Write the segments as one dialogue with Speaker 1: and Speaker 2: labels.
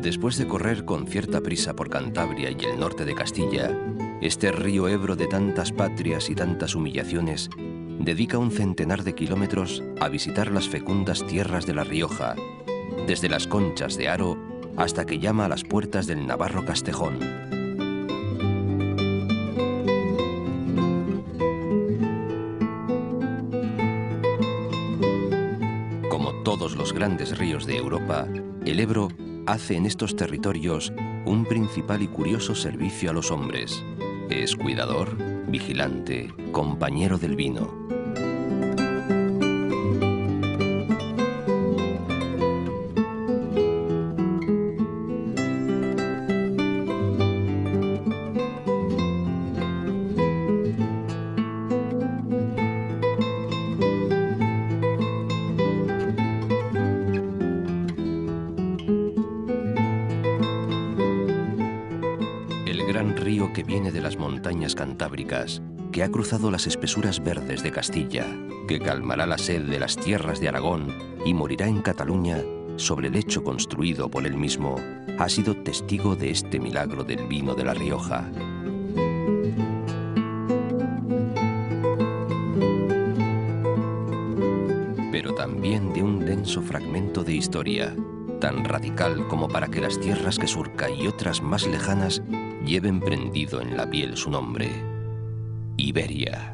Speaker 1: Después de correr con cierta prisa por Cantabria y el norte de Castilla, este río Ebro de tantas patrias y tantas humillaciones dedica un centenar de kilómetros a visitar las fecundas tierras de La Rioja, desde las Conchas de Haro hasta que llama a las puertas del navarro Castejón. Como todos los grandes ríos de Europa, el Ebro hace en estos territorios un principal y curioso servicio a los hombres. Es cuidador, vigilante, compañero del vino. Que viene de las montañas cantábricas, que ha cruzado las espesuras verdes de Castilla, que calmará la sed de las tierras de Aragón y morirá en Cataluña sobre el lecho construido por él mismo, ha sido testigo de este milagro del vino de La Rioja. Pero también de un denso fragmento de historia, tan radical como para que las tierras que surca y otras más lejanas lleven prendido en la piel su nombre: Iberia.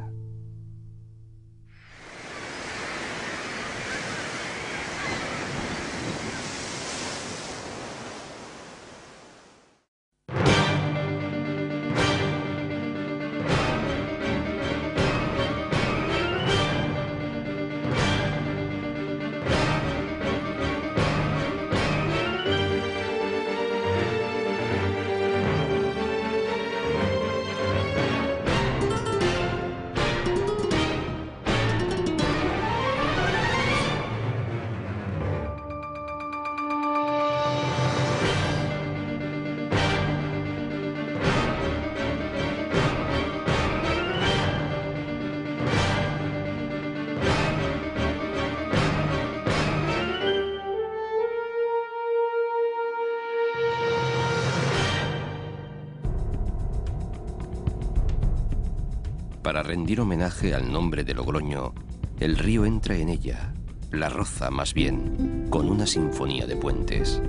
Speaker 1: Para rendir homenaje al nombre de Logroño, el río entra en ella, la roza más bien, con una sinfonía de puentes.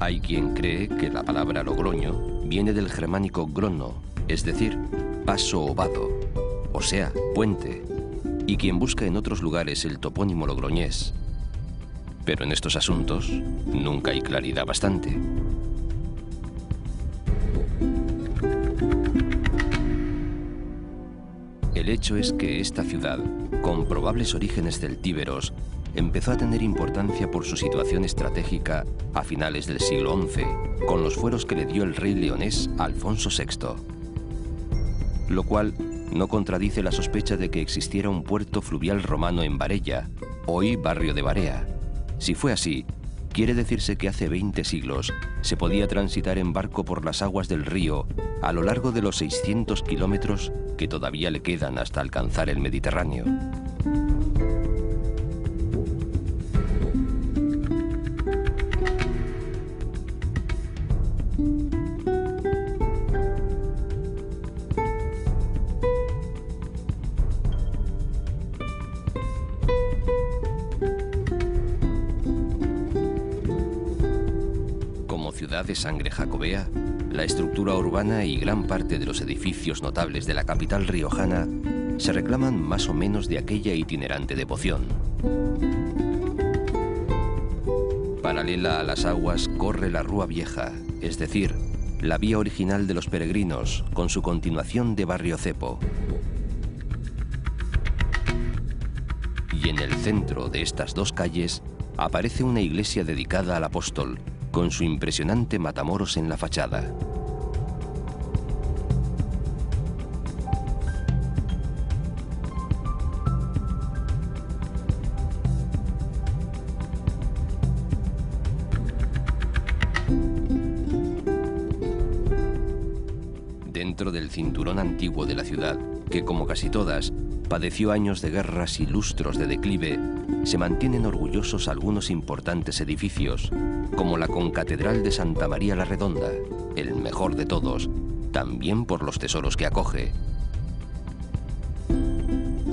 Speaker 1: Hay quien cree que la palabra Logroño viene del germánico grono, es decir, paso o vado, o sea, puente, y quien busca en otros lugares el topónimo logroñés. Pero en estos asuntos nunca hay claridad bastante. El hecho es que esta ciudad, con probables orígenes celtíberos, empezó a tener importancia por su situación estratégica a finales del siglo XI, con los fueros que le dio el rey leonés Alfonso VI. Lo cual no contradice la sospecha de que existiera un puerto fluvial romano en Varella, hoy barrio de Varea. Si fue así, quiere decirse que hace 20 siglos se podía transitar en barco por las aguas del río a lo largo de los 600 kilómetros que todavía le quedan hasta alcanzar el Mediterráneo. Ciudad de sangre jacobea, la estructura urbana y gran parte de los edificios notables de la capital riojana se reclaman más o menos de aquella itinerante devoción. Paralela a las aguas corre la Rúa Vieja, es decir, la vía original de los peregrinos, con su continuación de Barrio Cepo. Y en el centro de estas dos calles aparece una iglesia dedicada al apóstol, con su impresionante matamoros en la fachada. centro del cinturón antiguo de la ciudad, que como casi todas, padeció años de guerras y lustros de declive, se mantienen orgullosos algunos importantes edificios, como la concatedral de Santa María la Redonda, el mejor de todos, también por los tesoros que acoge.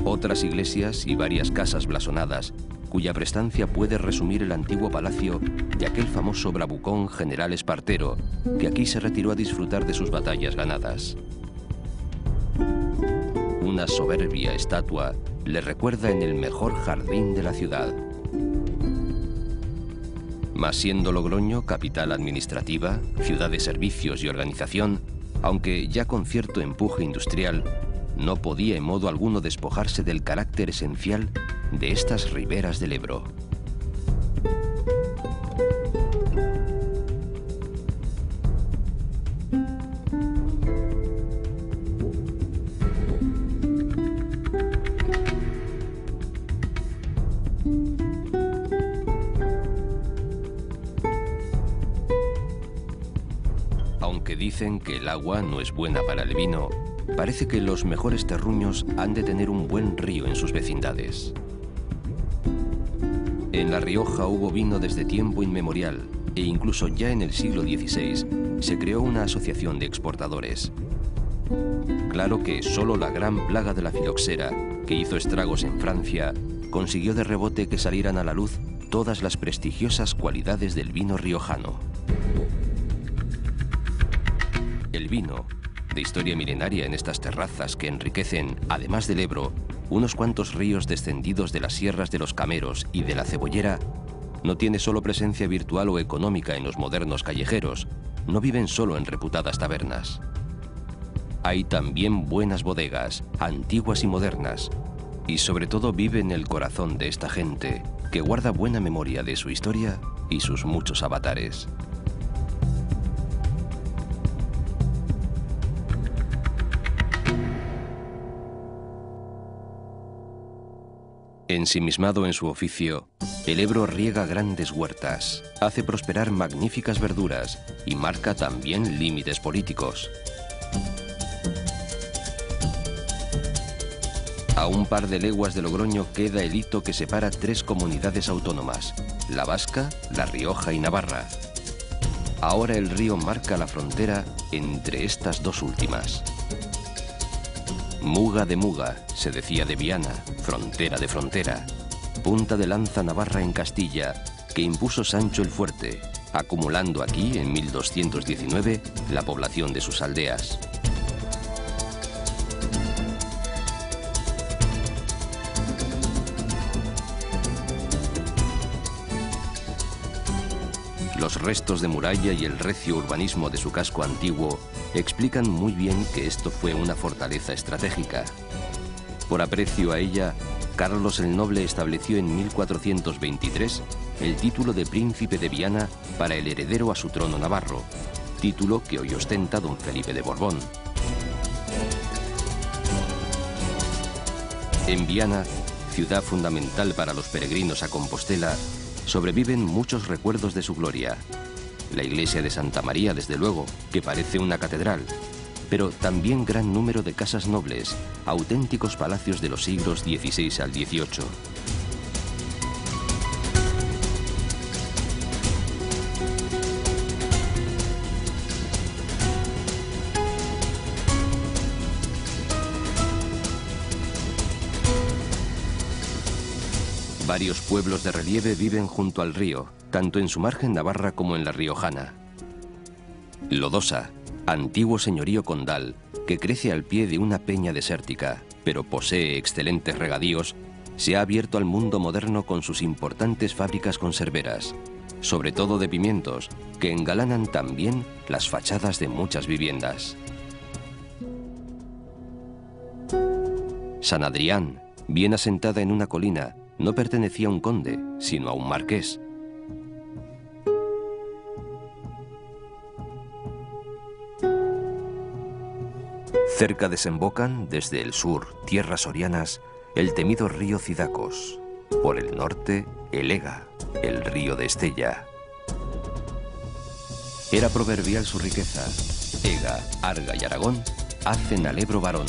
Speaker 1: Otras iglesias y varias casas blasonadas, cuya prestancia puede resumir el antiguo palacio de aquel famoso bravucón general Espartero, que aquí se retiró a disfrutar de sus batallas ganadas. Una soberbia estatua le recuerda en el mejor jardín de la ciudad. Mas siendo Logroño capital administrativa, ciudad de servicios y organización, aunque ya con cierto empuje industrial, no podía en modo alguno despojarse del carácter esencial de estas riberas del Ebro. Aunque dicen que el agua no es buena para el vino, parece que los mejores terruños han de tener un buen río en sus vecindades. En La Rioja hubo vino desde tiempo inmemorial e incluso ya en el siglo XVI se creó una asociación de exportadores. Claro que solo la gran plaga de la filoxera, que hizo estragos en Francia, consiguió de rebote que salieran a la luz todas las prestigiosas cualidades del vino riojano. El vino, de historia milenaria en estas terrazas que enriquecen, además del Ebro, unos cuantos ríos descendidos de las sierras de los Cameros y de la Cebollera, no tiene solo presencia virtual o económica en los modernos callejeros, no viven solo en reputadas tabernas. Hay también buenas bodegas, antiguas y modernas, y sobre todo vive en el corazón de esta gente, que guarda buena memoria de su historia y sus muchos avatares. Ensimismado en su oficio, el Ebro riega grandes huertas, hace prosperar magníficas verduras y marca también límites políticos. A un par de leguas de Logroño queda el hito que separa tres comunidades autónomas, la Vasca, La Rioja y Navarra. Ahora el río marca la frontera entre estas dos últimas. Muga de Muga, se decía de Viana, frontera de frontera, punta de lanza navarra en Castilla, que impuso Sancho el Fuerte, acumulando aquí, en 1219, la población de sus aldeas. Los restos de muralla y el recio urbanismo de su casco antiguo explican muy bien que esto fue una fortaleza estratégica. Por aprecio a ella, Carlos el Noble estableció en 1423 el título de Príncipe de Viana para el heredero a su trono navarro, título que hoy ostenta don Felipe de Borbón. En Viana, ciudad fundamental para los peregrinos a Compostela, sobreviven muchos recuerdos de su gloria. La iglesia de Santa María, desde luego, que parece una catedral, pero también gran número de casas nobles, auténticos palacios de los siglos XVI al XVIII. Varios pueblos de relieve viven junto al río, tanto en su margen navarra como en la riojana. Lodosa, antiguo señorío condal, que crece al pie de una peña desértica, pero posee excelentes regadíos, se ha abierto al mundo moderno con sus importantes fábricas conserveras, sobre todo de pimientos, que engalanan también las fachadas de muchas viviendas. San Adrián, bien asentada en una colina, no pertenecía a un conde, sino a un marqués. Cerca desembocan, desde el sur, tierras sorianas, el temido río Cidacos. Por el norte, el Ega, el río de Estella. Era proverbial su riqueza. Ega, Arga y Aragón hacen al Ebro varón.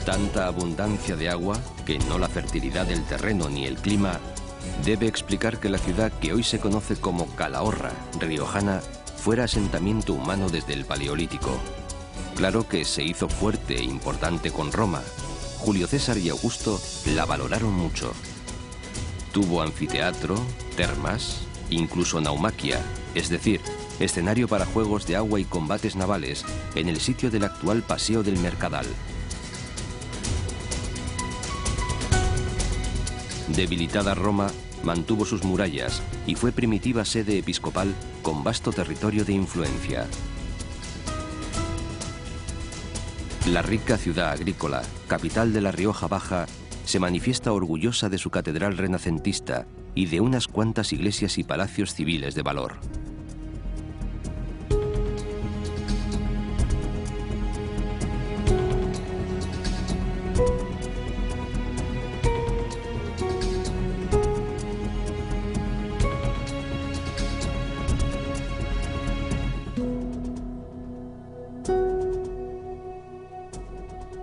Speaker 1: Tanta abundancia de agua, que no la fertilidad del terreno ni el clima, debe explicar que la ciudad que hoy se conoce como Calahorra, riojana, fuera asentamiento humano desde el Paleolítico. Claro que se hizo fuerte e importante con Roma. Julio César y Augusto la valoraron mucho. Tuvo anfiteatro, termas, incluso naumaquia, es decir, escenario para juegos de agua y combates navales, en el sitio del actual Paseo del Mercadal. Debilitada Roma, mantuvo sus murallas y fue primitiva sede episcopal con vasto territorio de influencia. La rica ciudad agrícola, capital de la Rioja Baja, se manifiesta orgullosa de su catedral renacentista y de unas cuantas iglesias y palacios civiles de valor.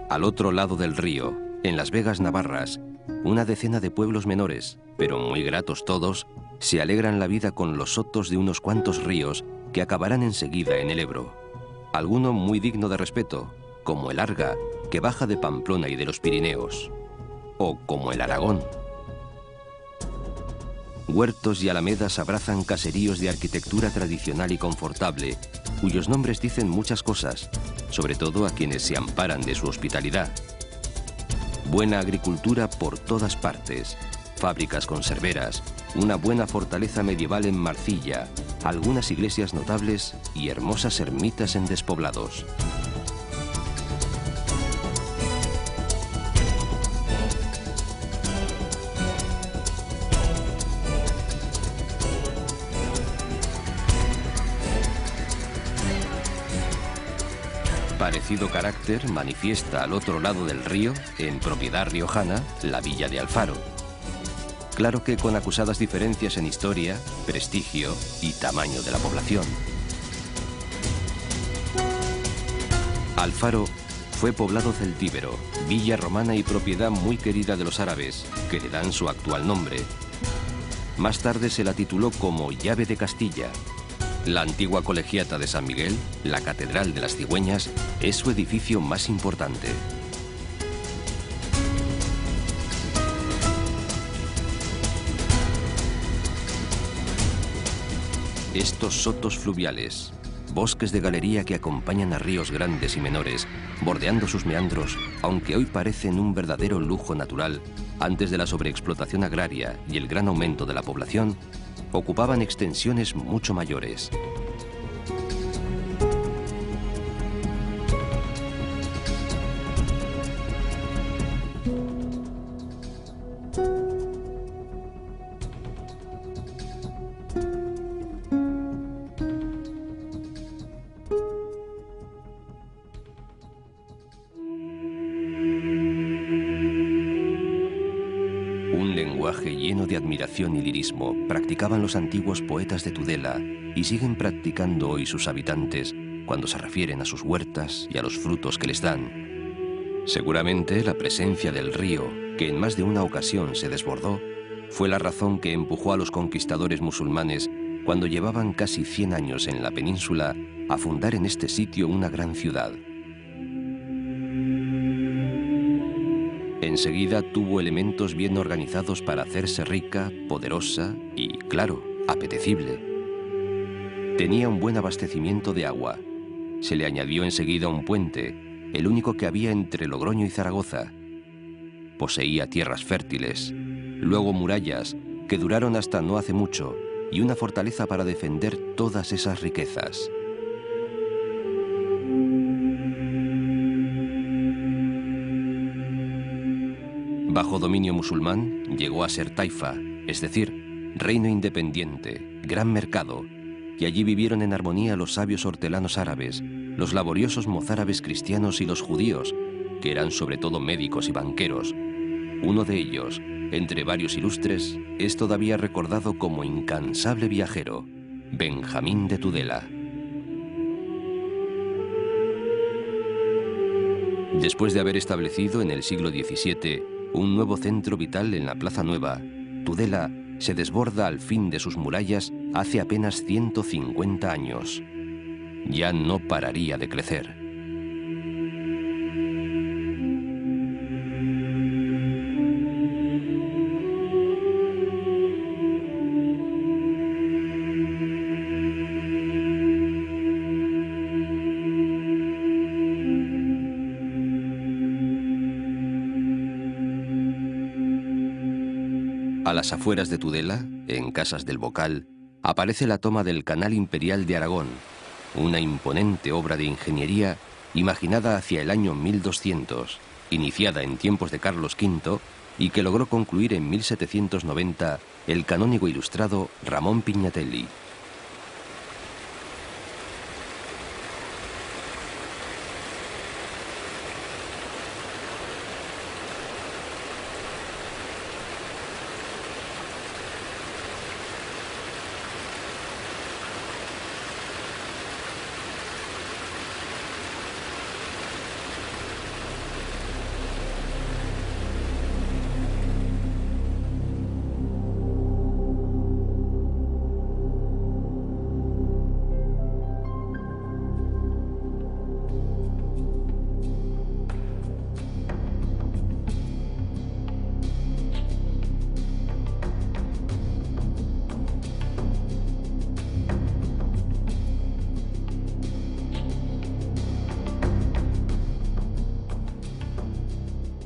Speaker 1: Al otro lado del río, en las Vegas navarras, una decena de pueblos menores, pero muy gratos todos, se alegran la vida con los sotos de unos cuantos ríos que acabarán enseguida en el Ebro. Alguno muy digno de respeto, como el Arga, que baja de Pamplona y de los Pirineos, o como el Aragón. Huertos y alamedas abrazan caseríos de arquitectura tradicional y confortable, cuyos nombres dicen muchas cosas, sobre todo a quienes se amparan de su hospitalidad. Buena agricultura por todas partes, fábricas conserveras, una buena fortaleza medieval en Marcilla, algunas iglesias notables y hermosas ermitas en despoblados. Parecido carácter manifiesta al otro lado del río, en propiedad riojana, la villa de Alfaro. Claro que con acusadas diferencias en historia, prestigio y tamaño de la población. Alfaro fue poblado celtíbero, villa romana y propiedad muy querida de los árabes, que le dan su actual nombre. Más tarde se la tituló como Llave de Castilla. La antigua colegiata de San Miguel, la Catedral de las Cigüeñas, es su edificio más importante. Estos sotos fluviales, bosques de galería que acompañan a ríos grandes y menores, bordeando sus meandros, aunque hoy parecen un verdadero lujo natural, antes de la sobreexplotación agraria y el gran aumento de la población, ocupaban extensiones mucho mayores. Un lenguaje lleno de admiración y lirismo practicaban los antiguos poetas de Tudela y siguen practicando hoy sus habitantes cuando se refieren a sus huertas y a los frutos que les dan. Seguramente la presencia del río, que en más de una ocasión se desbordó, fue la razón que empujó a los conquistadores musulmanes, cuando llevaban casi 100 años en la península, a fundar en este sitio una gran ciudad. Enseguida tuvo elementos bien organizados para hacerse rica, poderosa y, claro, apetecible. Tenía un buen abastecimiento de agua. Se le añadió enseguida un puente, el único que había entre Logroño y Zaragoza. Poseía tierras fértiles, luego murallas, que duraron hasta no hace mucho, y una fortaleza para defender todas esas riquezas. Bajo dominio musulmán llegó a ser taifa, es decir, reino independiente, gran mercado, y allí vivieron en armonía los sabios hortelanos árabes, los laboriosos mozárabes cristianos y los judíos, que eran sobre todo médicos y banqueros. Uno de ellos, entre varios ilustres, es todavía recordado como incansable viajero, Benjamín de Tudela. Después de haber establecido en el siglo XVII un nuevo centro vital en la Plaza Nueva, Tudela se desborda al fin de sus murallas hace apenas 150 años. Ya no pararía de crecer. A las afueras de Tudela, en Casas del Bocal, aparece la toma del Canal Imperial de Aragón, una imponente obra de ingeniería imaginada hacia el año 1200, iniciada en tiempos de Carlos V y que logró concluir en 1790 el canónigo ilustrado Ramón Pignatelli.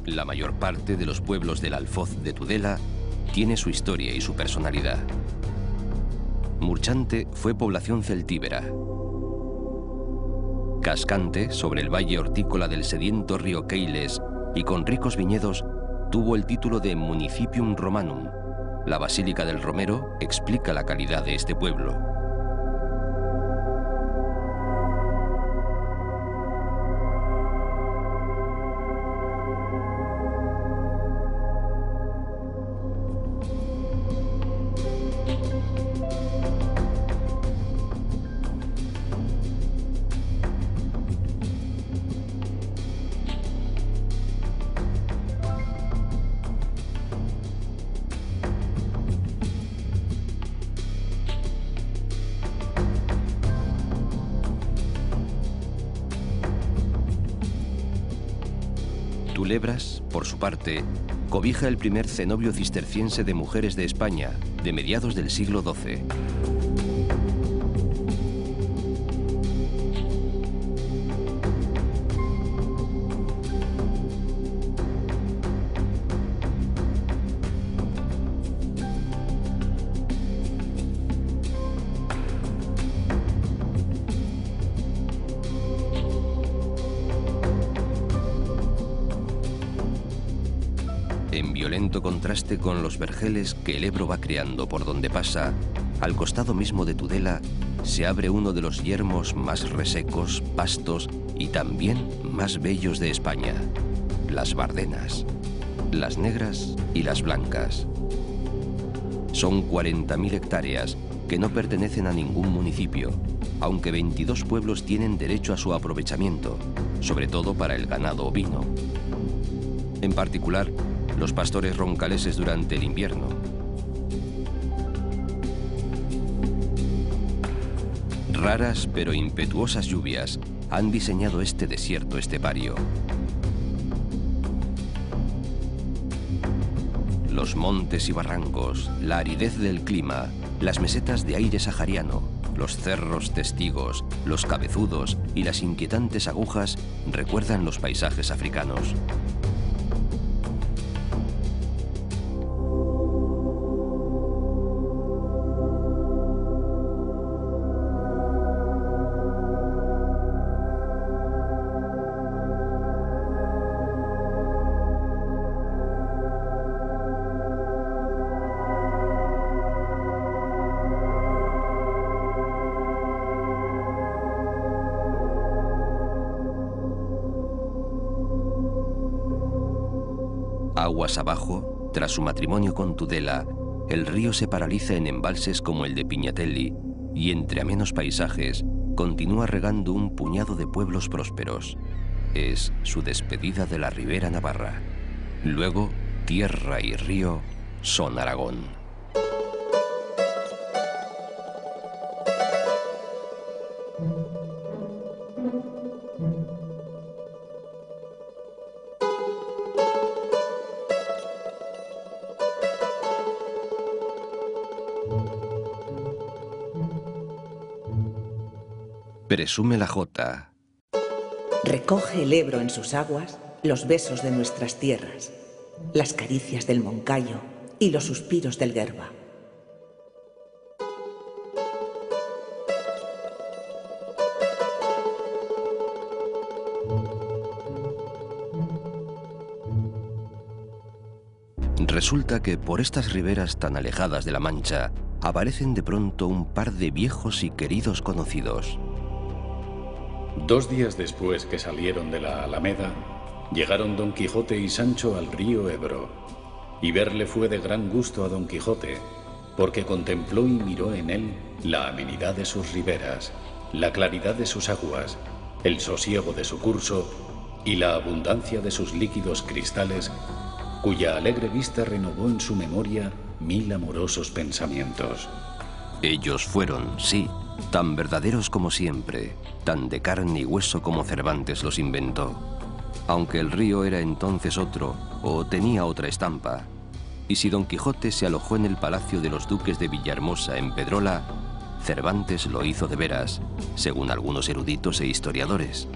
Speaker 1: La mayor parte de los pueblos del Alfoz de Tudela tiene su historia y su personalidad. Murchante fue población celtíbera. Cascante, sobre el valle hortícola del sediento río Keiles y con ricos viñedos, tuvo el título de Municipium Romanum. La Basílica del Romero explica la calidad de este pueblo. Tulebras, por su parte, cobija el primer cenobio cisterciense de mujeres de España, de mediados del siglo XII. En violento contraste con los vergeles que el Ebro va creando por donde pasa, al costado mismo de Tudela se abre uno de los yermos más resecos, vastos y también más bellos de España, las Bardenas, las negras y las blancas. Son 40.000 hectáreas que no pertenecen a ningún municipio, aunque 22 pueblos tienen derecho a su aprovechamiento, sobre todo para el ganado ovino. En particular, los pastores roncaleses durante el invierno. Raras pero impetuosas lluvias han diseñado este desierto estepario. Los montes y barrancos, la aridez del clima, las mesetas de aire sahariano, los cerros testigos, los cabezudos y las inquietantes agujas recuerdan los paisajes africanos. Aguas abajo, tras su matrimonio con Tudela, el río se paraliza en embalses como el de Pignatelli y entre amenos paisajes continúa regando un puñado de pueblos prósperos. Es su despedida de la Ribera Navarra. Luego, tierra y río son Aragón. Presume la Jota.
Speaker 2: Recoge el Ebro en sus aguas los besos de nuestras tierras, las caricias del Moncayo y los suspiros del Guerba.
Speaker 1: Resulta que por estas riberas tan alejadas de la Mancha aparecen de pronto un par de viejos y queridos conocidos.
Speaker 3: 2 días después que salieron de la Alameda, llegaron Don Quijote y Sancho al río Ebro, y verle fue de gran gusto a Don Quijote, porque contempló y miró en él la amenidad de sus riberas, la claridad de sus aguas, el sosiego de su curso y la abundancia de sus líquidos cristales, cuya alegre vista renovó en su memoria 1000 amorosos pensamientos.
Speaker 1: Ellos fueron, sí, tan verdaderos como siempre, tan de carne y hueso como Cervantes los inventó, aunque el río era entonces otro o tenía otra estampa, y si Don Quijote se alojó en el palacio de los duques de Villahermosa en Pedrola, Cervantes lo hizo de veras, según algunos eruditos e historiadores.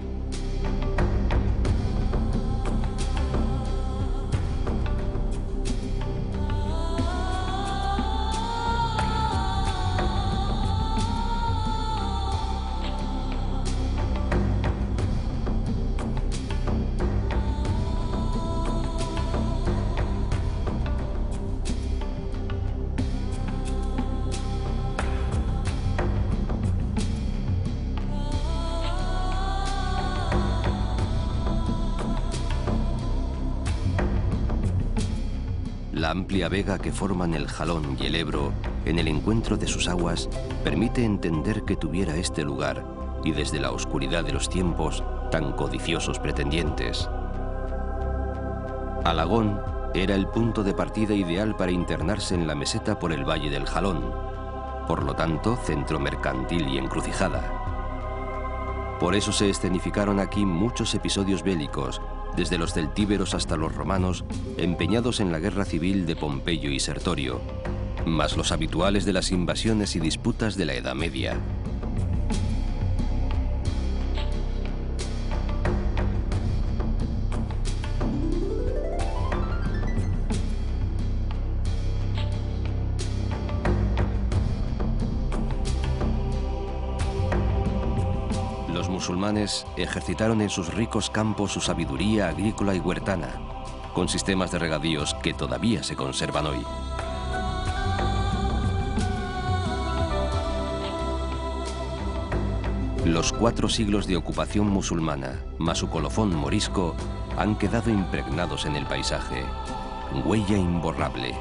Speaker 1: La amplia vega que forman el Jalón y el Ebro, en el encuentro de sus aguas, permite entender que tuviera este lugar, y desde la oscuridad de los tiempos, tan codiciosos pretendientes. Alagón era el punto de partida ideal para internarse en la meseta por el valle del Jalón, por lo tanto, centro mercantil y encrucijada. Por eso se escenificaron aquí muchos episodios bélicos, desde los celtíberos hasta los romanos, empeñados en la guerra civil de Pompeyo y Sertorio, más los habituales de las invasiones y disputas de la Edad Media. Los musulmanes ejercitaron en sus ricos campos su sabiduría agrícola y huertana, con sistemas de regadíos que todavía se conservan hoy. Los 4 siglos de ocupación musulmana, más su colofón morisco, han quedado impregnados en el paisaje. Huella imborrable.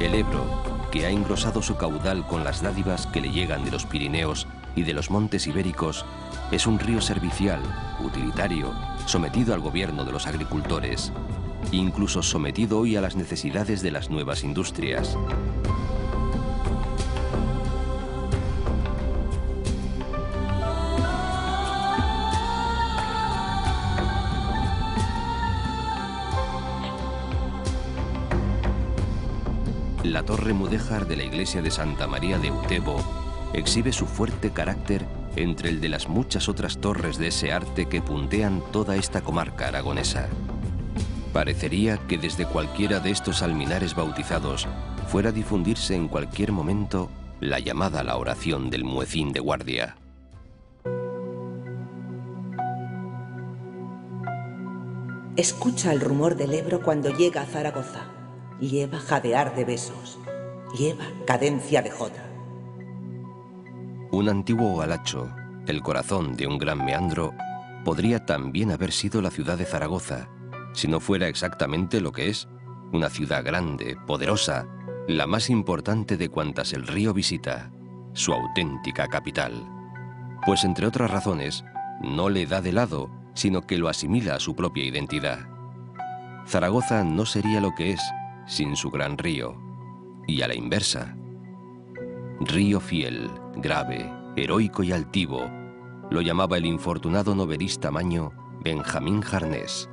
Speaker 1: El Ebro, que ha engrosado su caudal con las dádivas que le llegan de los Pirineos y de los montes ibéricos, es un río servicial, utilitario, sometido al gobierno de los agricultores, incluso sometido hoy a las necesidades de las nuevas industrias. La torre mudéjar de la iglesia de Santa María de Utebo exhibe su fuerte carácter entre el de las muchas otras torres de ese arte que puntean toda esta comarca aragonesa. Parecería que desde cualquiera de estos alminares bautizados fuera a difundirse en cualquier momento la llamada a la oración del muecín de guardia.
Speaker 2: Escucha el rumor del Ebro cuando llega a Zaragoza. Lleva jadear de besos, lleva cadencia de jota.
Speaker 1: Un antiguo galacho, el corazón de un gran meandro, podría también haber sido la ciudad de Zaragoza, si no fuera exactamente lo que es, una ciudad grande, poderosa, la más importante de cuantas el río visita, su auténtica capital. Pues entre otras razones, no le da de lado, sino que lo asimila a su propia identidad. Zaragoza no sería lo que es sin su gran río, y a la inversa. Río fiel, grave, heroico y altivo, lo llamaba el infortunado novelista maño Benjamín Jarnés.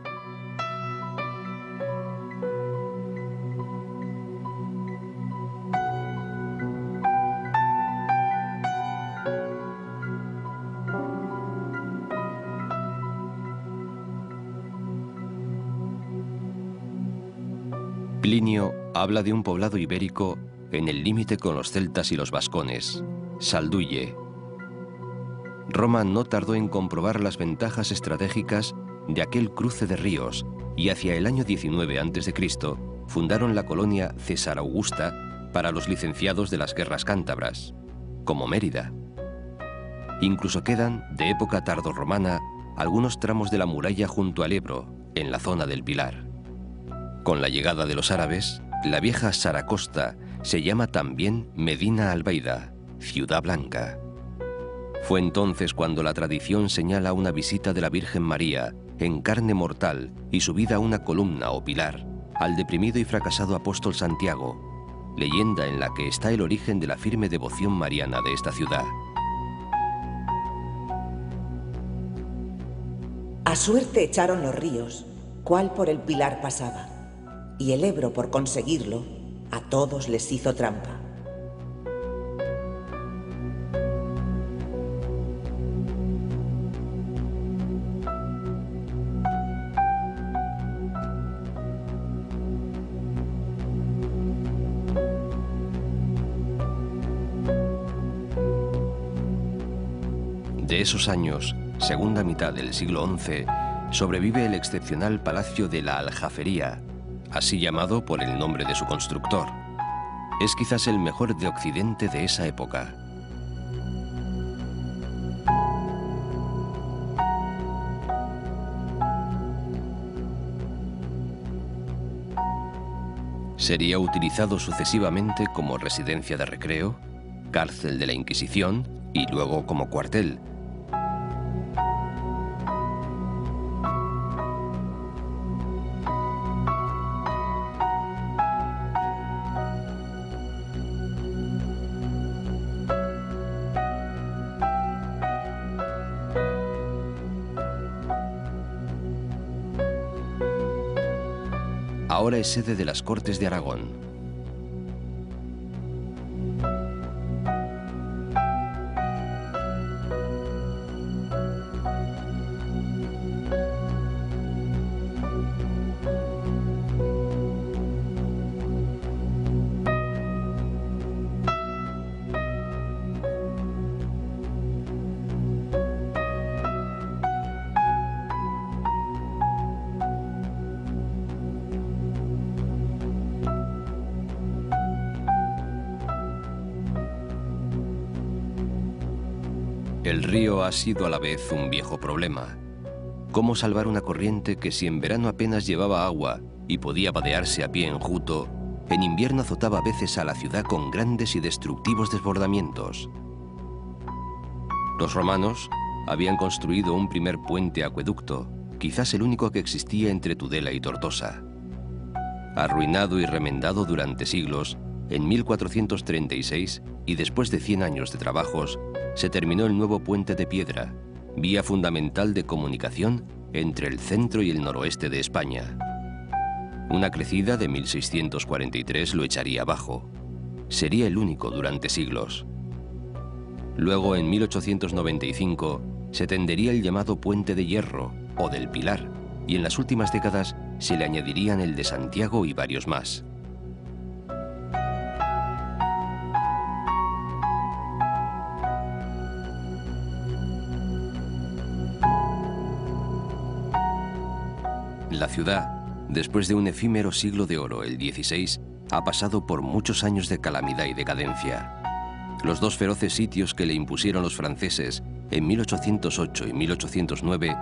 Speaker 1: Plinio habla de un poblado ibérico en el límite con los celtas y los vascones, Salduye. Roma no tardó en comprobar las ventajas estratégicas de aquel cruce de ríos y hacia el año 19 a.C. fundaron la colonia César Augusta para los licenciados de las guerras cántabras, como Mérida. Incluso quedan, de época tardorromana, algunos tramos de la muralla junto al Ebro, en la zona del Pilar. Con la llegada de los árabes, la vieja Saracosta se llama también Medina Albaida, Ciudad Blanca. Fue entonces cuando la tradición señala una visita de la Virgen María en carne mortal y subida a una columna o pilar al deprimido y fracasado apóstol Santiago, leyenda en la que está el origen de la firme devoción mariana de esta ciudad.
Speaker 2: A suerte echaron los ríos, cuál por el Pilar pasaba, y el Ebro, por conseguirlo, a todos les hizo trampa.
Speaker 1: De esos años, segunda mitad del siglo XI, sobrevive el excepcional Palacio de la Aljafería, así llamado por el nombre de su constructor. Es quizás el mejor de Occidente de esa época. Sería utilizado sucesivamente como residencia de recreo, cárcel de la Inquisición y luego como cuartel. Ahora es sede de las Cortes de Aragón. El río ha sido a la vez un viejo problema. ¿Cómo salvar una corriente que si en verano apenas llevaba agua y podía vadearse a pie enjuto, en invierno azotaba a veces a la ciudad con grandes y destructivos desbordamientos? Los romanos habían construido un primer puente acueducto, quizás el único que existía entre Tudela y Tortosa. Arruinado y remendado durante siglos, en 1436, y después de 100 años de trabajos, se terminó el nuevo puente de piedra, vía fundamental de comunicación entre el centro y el noroeste de España. Una crecida de 1643 lo echaría abajo. Sería el único durante siglos. Luego, en 1895, se tendería el llamado Puente de Hierro, o del Pilar, y en las últimas décadas se le añadirían el de Santiago y varios más. La ciudad, después de un efímero siglo de oro, el XVI, ha pasado por muchos años de calamidad y decadencia. Los dos feroces sitios que le impusieron los franceses en 1808 y 1809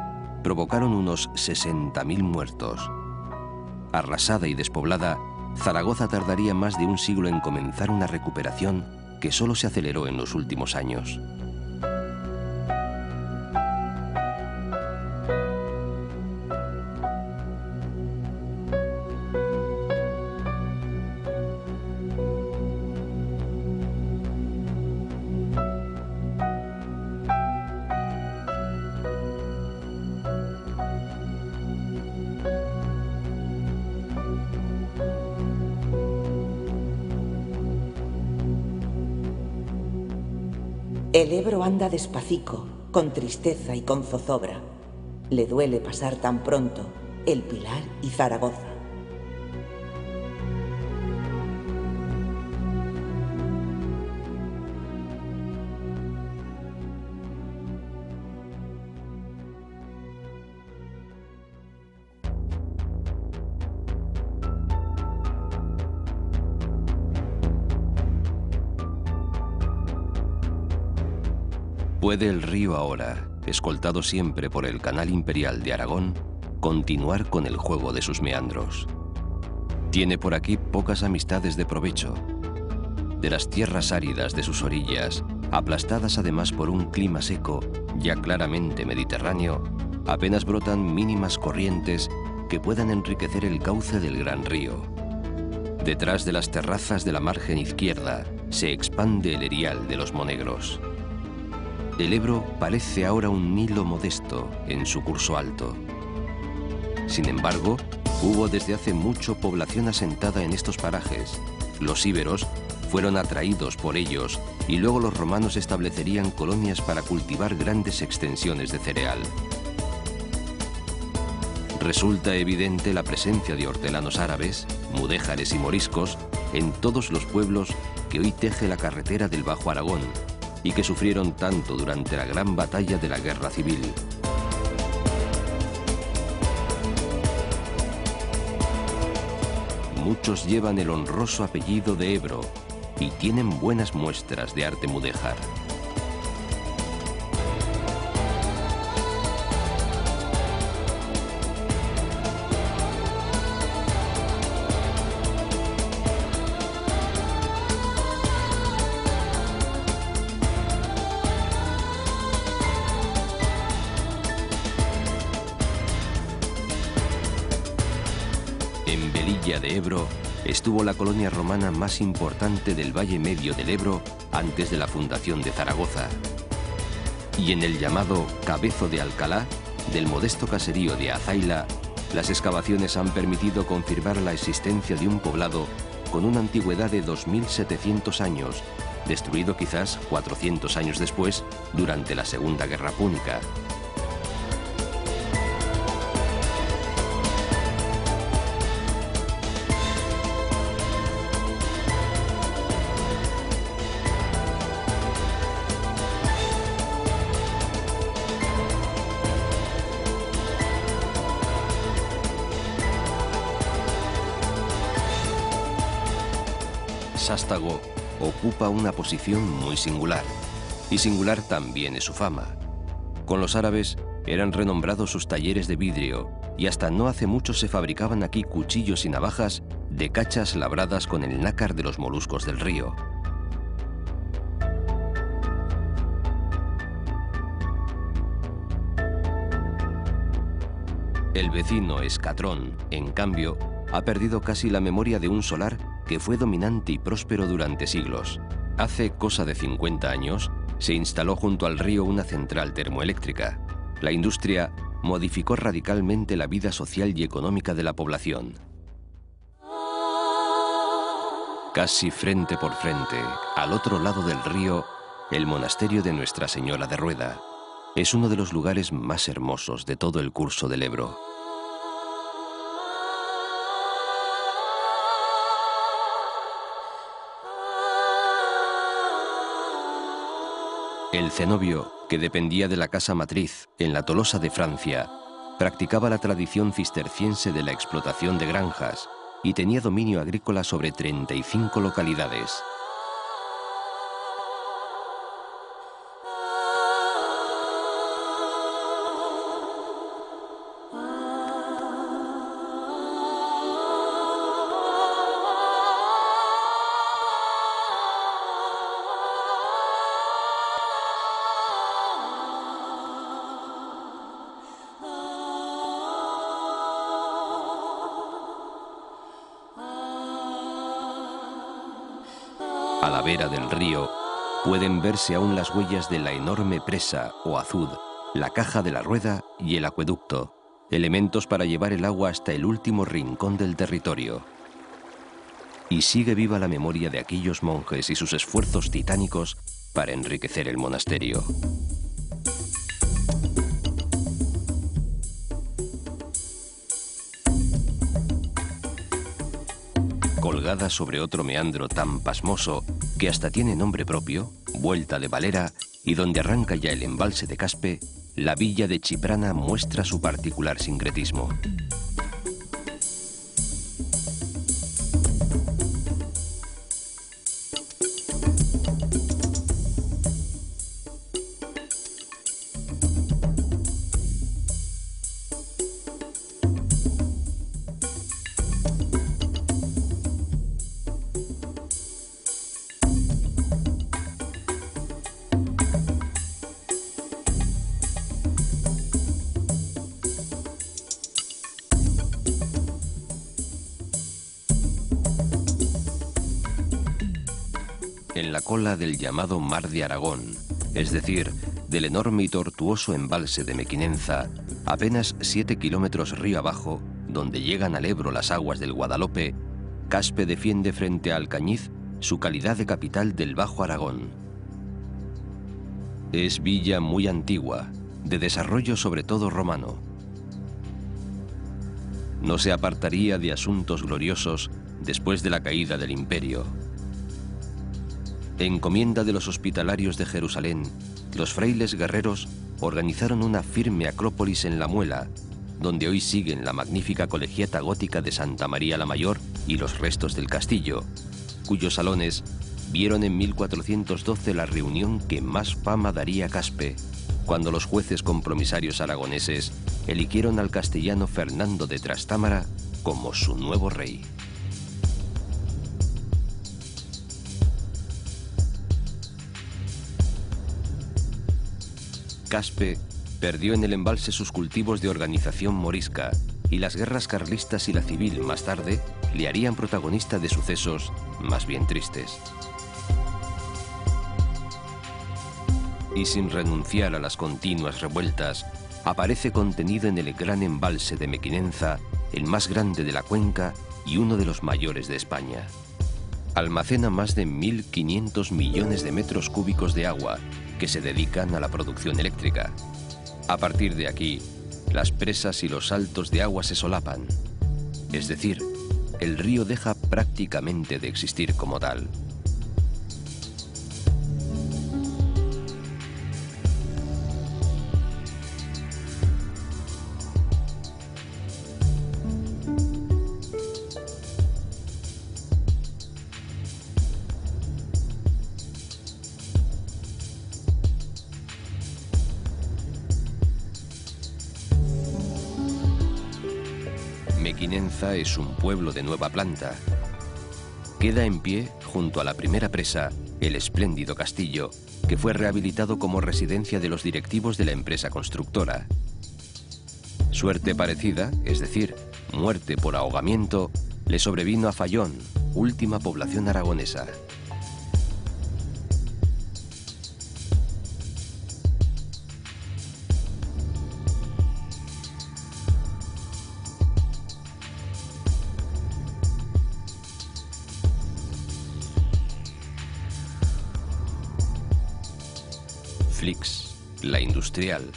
Speaker 1: provocaron unos 60.000 muertos. Arrasada y despoblada, Zaragoza tardaría más de un siglo en comenzar una recuperación que solo se aceleró en los últimos años.
Speaker 2: El Ebro anda despacito, con tristeza y con zozobra. Le duele pasar tan pronto el Pilar y Zaragoza.
Speaker 1: ¿Puede el río ahora, escoltado siempre por el Canal Imperial de Aragón, continuar con el juego de sus meandros? Tiene por aquí pocas amistades de provecho. De las tierras áridas de sus orillas, aplastadas además por un clima seco, ya claramente mediterráneo, apenas brotan mínimas corrientes que puedan enriquecer el cauce del gran río. Detrás de las terrazas de la margen izquierda se expande el erial de los Monegros. El Ebro parece ahora un Nilo modesto en su curso alto. Sin embargo, hubo desde hace mucho población asentada en estos parajes. Los íberos fueron atraídos por ellos y luego los romanos establecerían colonias para cultivar grandes extensiones de cereal. Resulta evidente la presencia de hortelanos árabes, mudéjares y moriscos en todos los pueblos que hoy teje la carretera del Bajo Aragón y que sufrieron tanto durante la gran batalla de la Guerra Civil. Muchos llevan el honroso apellido de Ebro y tienen buenas muestras de arte mudéjar. En Velilla de Ebro estuvo la colonia romana más importante del Valle Medio del Ebro antes de la fundación de Zaragoza. Y en el llamado Cabezo de Alcalá, del modesto caserío de Azaila, las excavaciones han permitido confirmar la existencia de un poblado con una antigüedad de 2700 años, destruido quizás 400 años después durante la Segunda Guerra Púnica. Sástago ocupa una posición muy singular, y singular también es su fama. Con los árabes eran renombrados sus talleres de vidrio, y hasta no hace mucho se fabricaban aquí cuchillos y navajas de cachas labradas con el nácar de los moluscos del río. El vecino Escatrón, en cambio, ha perdido casi la memoria de un solar que fue dominante y próspero durante siglos. Hace cosa de 50 años, se instaló junto al río una central termoeléctrica. La industria modificó radicalmente la vida social y económica de la población. Casi frente por frente, al otro lado del río, el monasterio de Nuestra Señora de Rueda es uno de los lugares más hermosos de todo el curso del Ebro. El cenobio, que dependía de la casa matriz en la Tolosa de Francia, practicaba la tradición cisterciense de la explotación de granjas y tenía dominio agrícola sobre 35 localidades. la vera del río, pueden verse aún las huellas de la enorme presa o azud, la caja de la rueda y el acueducto, elementos para llevar el agua hasta el último rincón del territorio. Y sigue viva la memoria de aquellos monjes y sus esfuerzos titánicos para enriquecer el monasterio. Colgada sobre otro meandro tan pasmoso que hasta tiene nombre propio, Vuelta de Valera, y donde arranca ya el embalse de Caspe, la villa de Chiprana muestra su particular sincretismo. En la cola del llamado Mar de Aragón, es decir, del enorme y tortuoso embalse de Mequinenza, apenas 7 kilómetros río abajo, donde llegan al Ebro las aguas del Guadalope, Caspe defiende frente a Alcañiz su calidad de capital del Bajo Aragón. Es villa muy antigua, de desarrollo sobre todo romano. No se apartaría de asuntos gloriosos después de la caída del imperio. Encomienda de los hospitalarios de Jerusalén, los frailes guerreros organizaron una firme acrópolis en La Muela, donde hoy siguen la magnífica colegiata gótica de Santa María la Mayor y los restos del castillo, cuyos salones vieron en 1412 la reunión que más fama daría a Caspe, cuando los jueces compromisarios aragoneses eligieron al castellano Fernando de Trastámara como su nuevo rey. Caspe perdió en el embalse sus cultivos de organización morisca y las guerras carlistas y la civil más tarde le harían protagonista de sucesos más bien tristes. Y sin renunciar a las continuas revueltas, aparece contenido en el gran embalse de Mequinenza, el más grande de la cuenca y uno de los mayores de España. Almacena más de 1.500 millones de metros cúbicos de agua que se dedican a la producción eléctrica. A partir de aquí, las presas y los saltos de agua se solapan. Es decir, el río deja prácticamente de existir como tal. Mequinenza es un pueblo de nueva planta. Queda en pie, junto a la primera presa, el espléndido castillo, que fue rehabilitado como residencia de los directivos de la empresa constructora. Suerte parecida, es decir, muerte por ahogamiento, le sobrevino a Fayón, última población aragonesa. Flix, la industrial,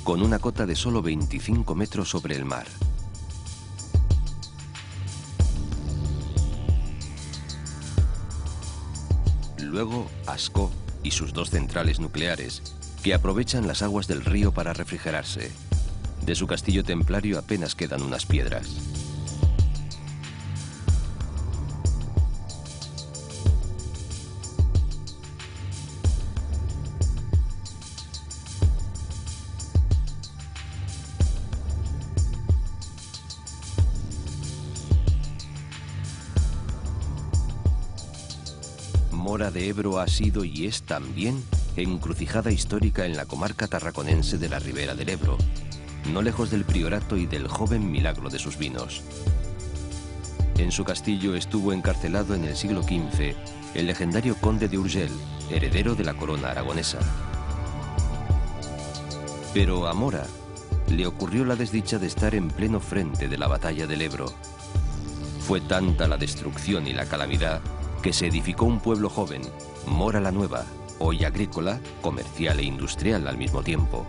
Speaker 1: con una cota de solo 25 metros sobre el mar. Luego, Ascó y sus dos centrales nucleares, que aprovechan las aguas del río para refrigerarse. De su castillo templario apenas quedan unas piedras. Mora de Ebro ha sido y es también encrucijada histórica en la comarca tarraconense de la Ribera del Ebro, no lejos del priorato y del joven milagro de sus vinos. En su castillo estuvo encarcelado en el siglo XV el legendario conde de Urgel, heredero de la corona aragonesa. Pero a Mora le ocurrió la desdicha de estar en pleno frente de la batalla del Ebro. Fue tanta la destrucción y la calamidad que se edificó un pueblo joven, Mora la Nueva, hoy agrícola, comercial e industrial al mismo tiempo.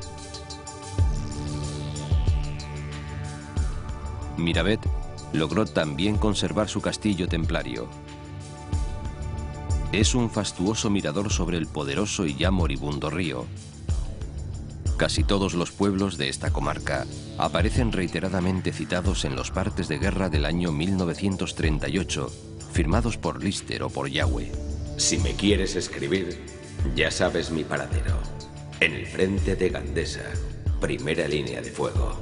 Speaker 1: Miravet logró también conservar su castillo templario. Es un fastuoso mirador sobre el poderoso y ya moribundo río. Casi todos los pueblos de esta comarca aparecen reiteradamente citados en los partes de guerra del año 1938, firmados por Lister o por Yahweh.
Speaker 4: Si me quieres escribir, ya sabes mi paradero. En el frente de Gandesa, primera línea de fuego.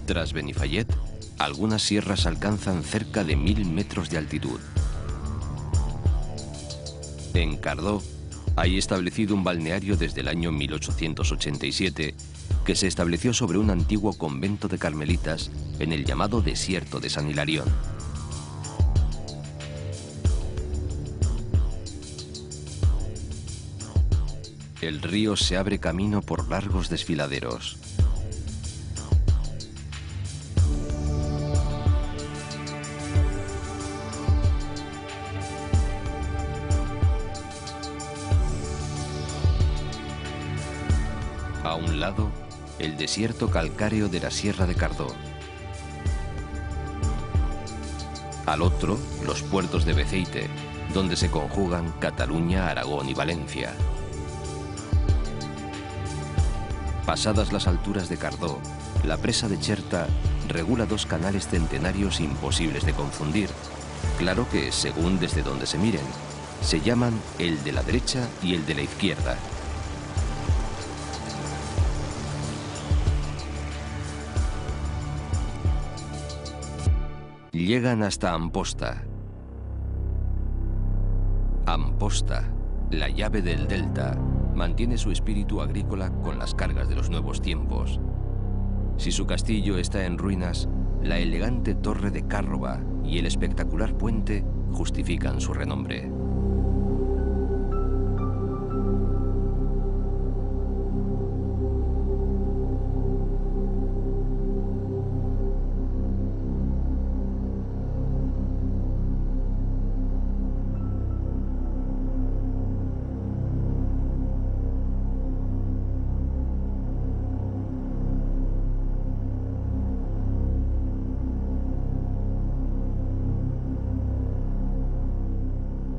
Speaker 1: Tras Benifayet, algunas sierras alcanzan cerca de 1000 metros de altitud. En Cardó hay establecido un balneario desde el año 1887 que se estableció sobre un antiguo convento de carmelitas en el llamado desierto de San Hilarión. El río se abre camino por largos desfiladeros. A un lado, el desierto calcáreo de la Sierra de Cardó. Al otro, los puertos de Beceite, donde se conjugan Cataluña, Aragón y Valencia. Pasadas las alturas de Cardó, la presa de Cherta regula dos canales centenarios imposibles de confundir. Claro que, según desde donde se miren, se llaman el de la derecha y el de la izquierda. Llegan hasta Amposta. Amposta, la llave del delta, mantiene su espíritu agrícola con las cargas de los nuevos tiempos. Si su castillo está en ruinas, la elegante torre de Cárroba y el espectacular puente justifican su renombre.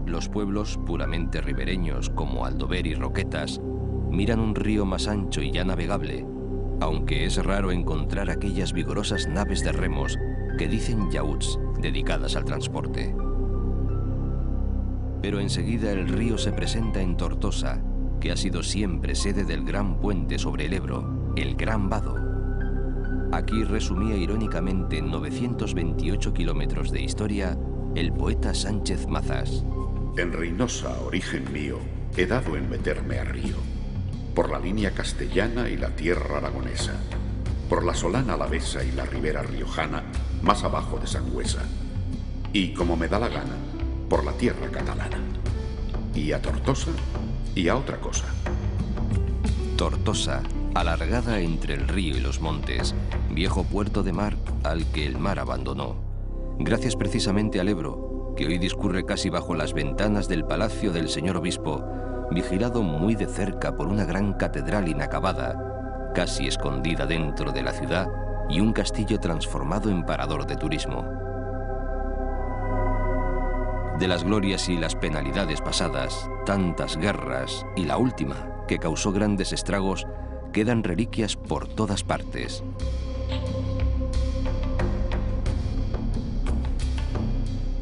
Speaker 1: Los pueblos puramente ribereños como Aldover y Roquetas miran un río más ancho y ya navegable, aunque es raro encontrar aquellas vigorosas naves de remos que dicen yauts dedicadas al transporte. Pero enseguida el río se presenta en Tortosa, que ha sido siempre sede del gran puente sobre el Ebro, el Gran Vado. Aquí resumía irónicamente en 928 kilómetros de historia el poeta Sánchez Mazas.
Speaker 5: En Reynosa, origen mío, he dado en meterme a río, por la línea castellana y la tierra aragonesa, por la Solana alavesa y la ribera riojana, más abajo de Sangüesa, y como me da la gana, por la tierra catalana, y a Tortosa y a otra cosa.
Speaker 1: Tortosa, alargada entre el río y los montes, viejo puerto de mar al que el mar abandonó, gracias precisamente al Ebro, que hoy discurre casi bajo las ventanas del palacio del señor obispo, vigilado muy de cerca por una gran catedral inacabada, casi escondida dentro de la ciudad, y un castillo transformado en parador de turismo. De las glorias y las penalidades pasadas, tantas guerras, y la última, que causó grandes estragos, quedan reliquias por todas partes.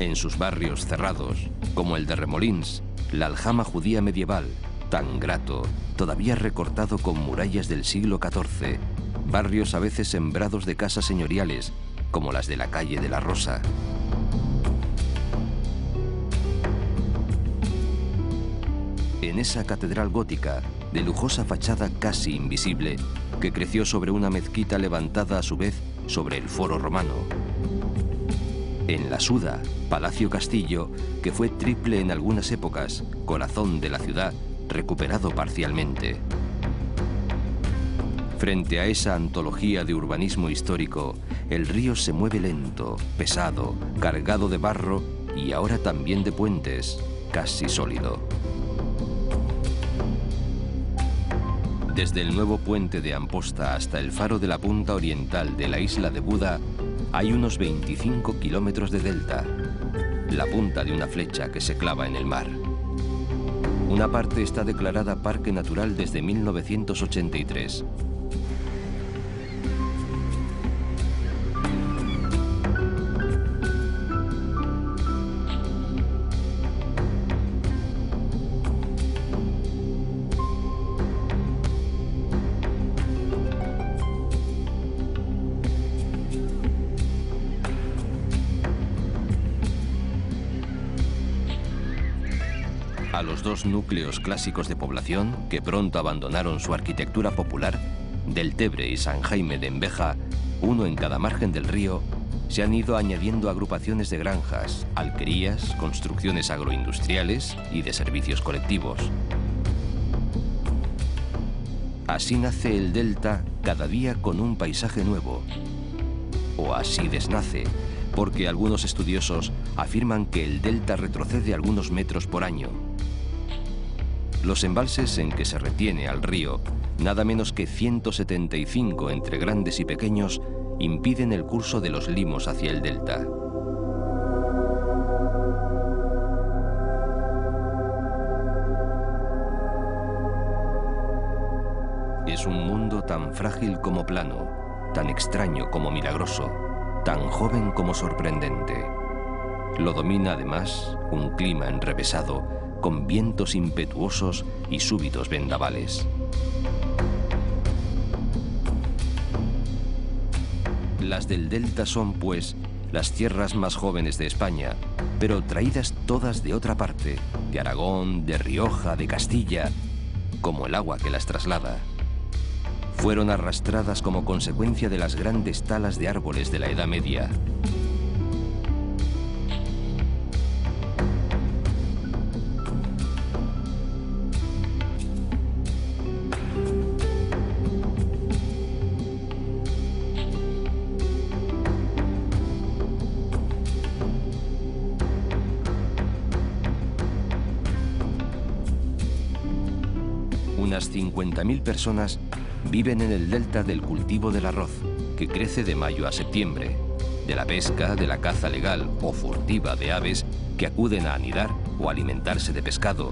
Speaker 1: En sus barrios cerrados, como el de Remolins, la aljama judía medieval, tan grato, todavía recortado con murallas del siglo XIV, barrios a veces sembrados de casas señoriales, como las de la calle de la Rosa. En esa catedral gótica, de lujosa fachada casi invisible, que creció sobre una mezquita levantada a su vez sobre el foro romano. En la Suda, Palacio Castillo, que fue triple en algunas épocas, corazón de la ciudad, recuperado parcialmente. Frente a esa antología de urbanismo histórico, el río se mueve lento, pesado, cargado de barro y ahora también de puentes, casi sólido. Desde el nuevo puente de Amposta hasta el faro de la punta oriental de la isla de Buda, hay unos 25 kilómetros de delta, la punta de una flecha que se clava en el mar. Una parte está declarada Parque Natural desde 1983. A los dos núcleos clásicos de población, que pronto abandonaron su arquitectura popular, Deltebre y San Jaime de Enveja, uno en cada margen del río, se han ido añadiendo agrupaciones de granjas, alquerías, construcciones agroindustriales y de servicios colectivos. Así nace el delta cada día con un paisaje nuevo. O así desnace, porque algunos estudiosos afirman que el delta retrocede algunos metros por año. Los embalses en que se retiene al río, nada menos que 175 entre grandes y pequeños, impiden el curso de los limos hacia el delta. Es un mundo tan frágil como plano, tan extraño como milagroso, tan joven como sorprendente. Lo domina además un clima enrevesado, con vientos impetuosos y súbitos vendavales. Las del delta son, pues, las tierras más jóvenes de España, pero traídas todas de otra parte, de Aragón, de Rioja, de Castilla, como el agua que las traslada. Fueron arrastradas como consecuencia de las grandes talas de árboles de la Edad Media. Unas 50.000 personas viven en el delta del cultivo del arroz, que crece de mayo a septiembre, de la pesca, de la caza legal o furtiva de aves que acuden a anidar o alimentarse de pescado,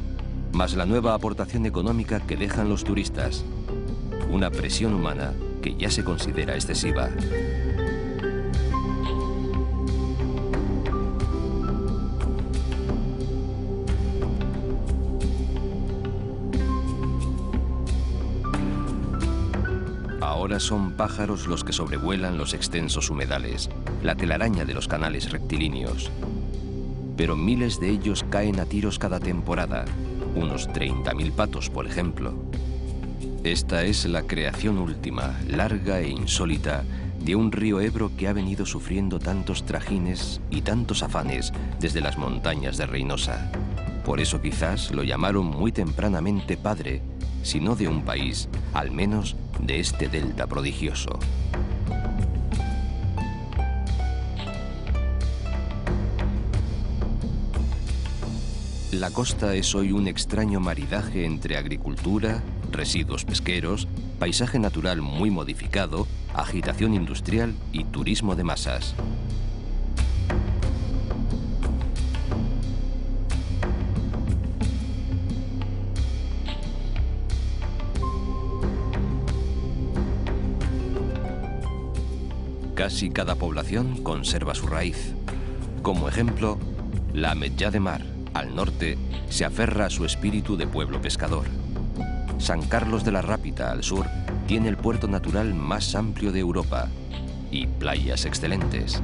Speaker 1: más la nueva aportación económica que dejan los turistas. Una presión humana que ya se considera excesiva. Ahora son pájaros los que sobrevuelan los extensos humedales, la telaraña de los canales rectilíneos. Pero miles de ellos caen a tiros cada temporada, unos 30.000 patos, por ejemplo. Esta es la creación última, larga e insólita, de un río Ebro que ha venido sufriendo tantos trajines y tantos afanes desde las montañas de Reynosa. Por eso quizás lo llamaron muy tempranamente padre, si no de un país, al menos de este delta prodigioso. La costa es hoy un extraño maridaje entre agricultura, residuos pesqueros, paisaje natural muy modificado, agitación industrial y turismo de masas. Casi cada población conserva su raíz. Como ejemplo, la Ametllá de Mar, al norte, se aferra a su espíritu de pueblo pescador. San Carlos de la Rápita, al sur, tiene el puerto natural más amplio de Europa y playas excelentes.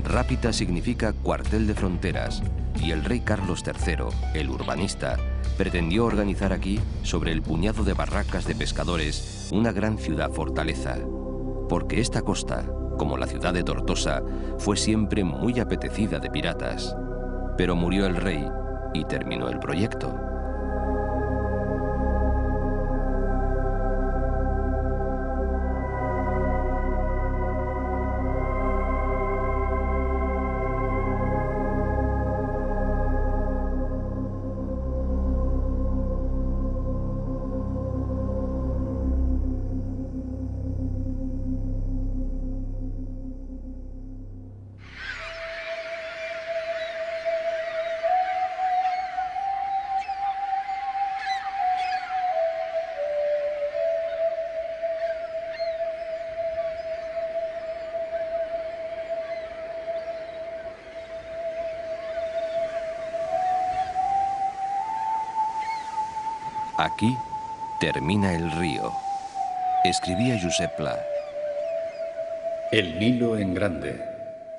Speaker 1: Rápita significa cuartel de fronteras y el rey Carlos III, el urbanista, pretendió organizar aquí, sobre el puñado de barracas de pescadores, una gran ciudad fortaleza. Porque esta costa, como la ciudad de Tortosa, fue siempre muy apetecida de piratas. Pero murió el rey y terminó el proyecto. Aquí termina el río. Escribía Josep Pla.
Speaker 3: El Nilo en grande,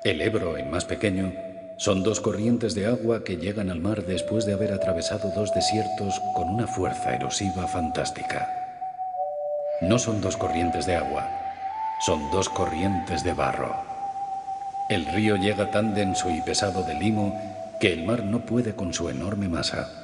Speaker 3: el Ebro en más pequeño, son dos corrientes de agua que llegan al mar después de haber atravesado dos desiertos con una fuerza erosiva fantástica. No son dos corrientes de agua, son dos corrientes de barro. El río llega tan denso y pesado de limo que el mar no puede con su enorme masa.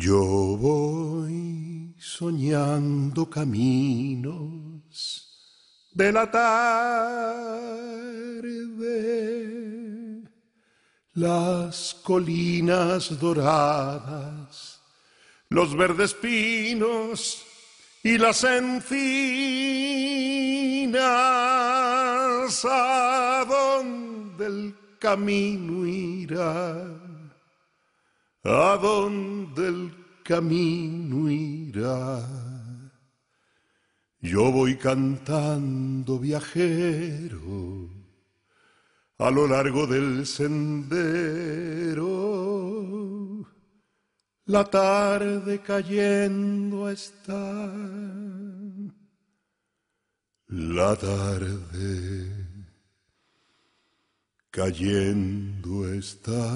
Speaker 6: Yo voy soñando caminos de la tarde, las colinas doradas, los verdes pinos y las encinas, ¿a dónde el camino irá? ¿A dónde el camino irá? Yo voy cantando viajero a lo largo del sendero. La tarde cayendo está, la tarde cayendo está.